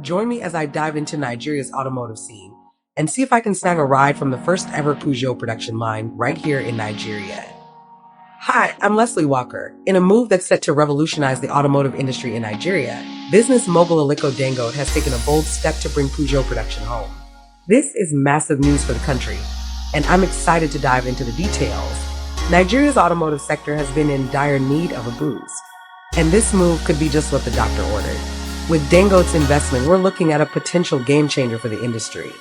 Join me as I dive into Nigeria's automotive scene and see if I can snag a ride from the first ever Peugeot production line right here in Nigeria. Hi, I'm Leslie Walker. In a move that's set to revolutionize the automotive industry in Nigeria, business mogul Aliko Dangote has taken a bold step to bring Peugeot production home. This is massive news for the country, and I'm excited to dive into the details. Nigeria's automotive sector has been in dire need of a boost, and this move could be just what the doctor ordered. With Dangote's investment, we're looking at a potential game changer for the industry.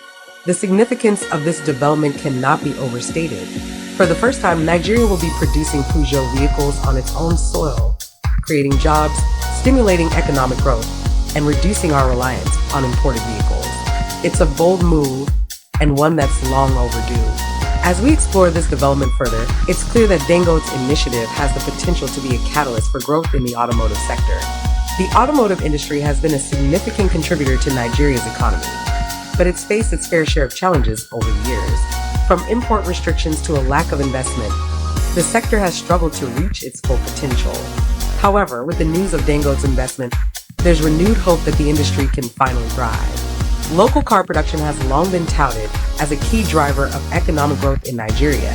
The significance of this development cannot be overstated. For the first time, Nigeria will be producing Peugeot vehicles on its own soil, creating jobs, stimulating economic growth, and reducing our reliance on imported vehicles. It's a bold move, and one that's long overdue. As we explore this development further, it's clear that Dangote's initiative has the potential to be a catalyst for growth in the automotive sector. The automotive industry has been a significant contributor to Nigeria's economy, but it's faced its fair share of challenges over the years. From import restrictions to a lack of investment, the sector has struggled to reach its full potential. However, with the news of Dangote's investment, there's renewed hope that the industry can finally thrive. Local car production has long been touted as a key driver of economic growth in Nigeria.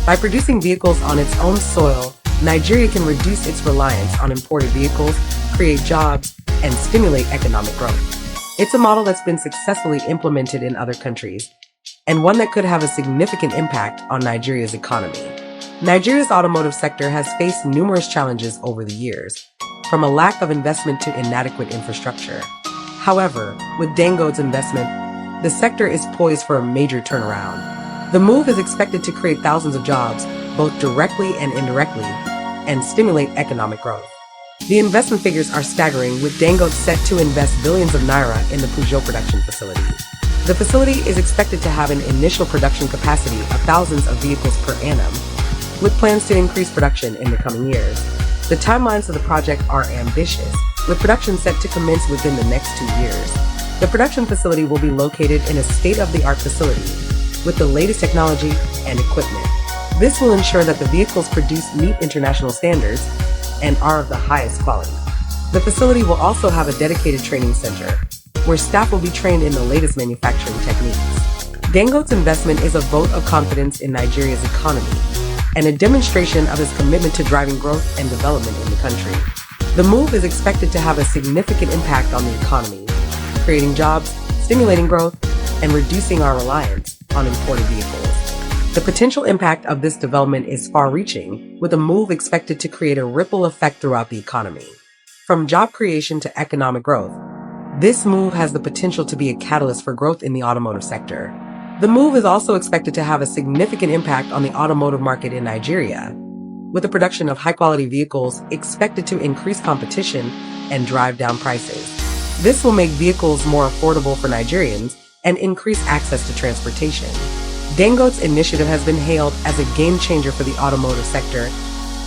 By producing vehicles on its own soil, Nigeria can reduce its reliance on imported vehicles, create jobs, and stimulate economic growth. It's a model that's been successfully implemented in other countries, and one that could have a significant impact on Nigeria's economy. Nigeria's automotive sector has faced numerous challenges over the years, from a lack of investment to inadequate infrastructure. However, with Dangote's investment, the sector is poised for a major turnaround. The move is expected to create thousands of jobs, both directly and indirectly, and stimulate economic growth. The investment figures are staggering, with Dangote set to invest billions of naira in the Peugeot production facility. The facility is expected to have an initial production capacity of thousands of vehicles per annum, with plans to increase production in the coming years. The timelines of the project are ambitious, with production set to commence within the next 2 years. The production facility will be located in a state-of-the-art facility with the latest technology and equipment. This will ensure that the vehicles produced meet international standards and are of the highest quality. The facility will also have a dedicated training center, where staff will be trained in the latest manufacturing techniques. Dangote's investment is a vote of confidence in Nigeria's economy, and a demonstration of his commitment to driving growth and development in the country. The move is expected to have a significant impact on the economy, creating jobs, stimulating growth, and reducing our reliance on imported vehicles. The potential impact of this development is far-reaching, with a move expected to create a ripple effect throughout the economy. From job creation to economic growth, this move has the potential to be a catalyst for growth in the automotive sector. The move is also expected to have a significant impact on the automotive market in Nigeria, with the production of high-quality vehicles expected to increase competition and drive down prices. This will make vehicles more affordable for Nigerians and increase access to transportation. Dangote's initiative has been hailed as a game changer for the automotive sector,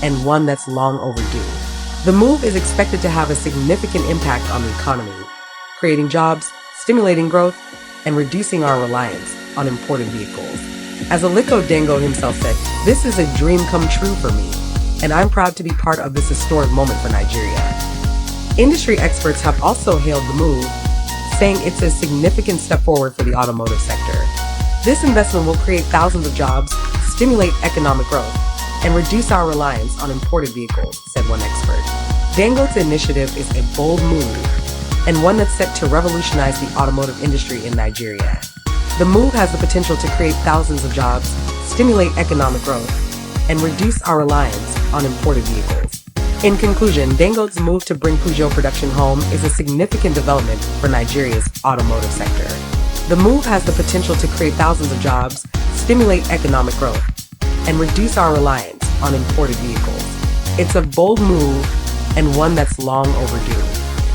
and one that's long overdue. The move is expected to have a significant impact on the economy, creating jobs, stimulating growth, and reducing our reliance on imported vehicles. As Aliko Dangote himself said, "This is a dream come true for me, and I'm proud to be part of this historic moment for Nigeria." Industry experts have also hailed the move, saying it's a significant step forward for the automotive sector. This investment will create thousands of jobs, stimulate economic growth, and reduce our reliance on imported vehicles, said one expert. Dangote's initiative is a bold move, and one that's set to revolutionize the automotive industry in Nigeria. The move has the potential to create thousands of jobs, stimulate economic growth, and reduce our reliance on imported vehicles. In conclusion, Dangote's move to bring Peugeot production home is a significant development for Nigeria's automotive sector. The move has the potential to create thousands of jobs, stimulate economic growth, and reduce our reliance on imported vehicles. It's a bold move, and one that's long overdue.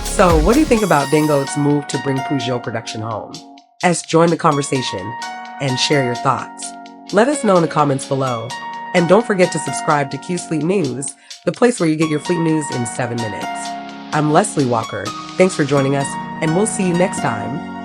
So, what do you think about Dangote's move to bring Peugeot production home? Join the conversation and share your thoughts. Let us know in the comments below. And don't forget to subscribe to Fleet News, the place where you get your fleet news in 7 minutes. I'm Leslie Walker. Thanks for joining us, and we'll see you next time.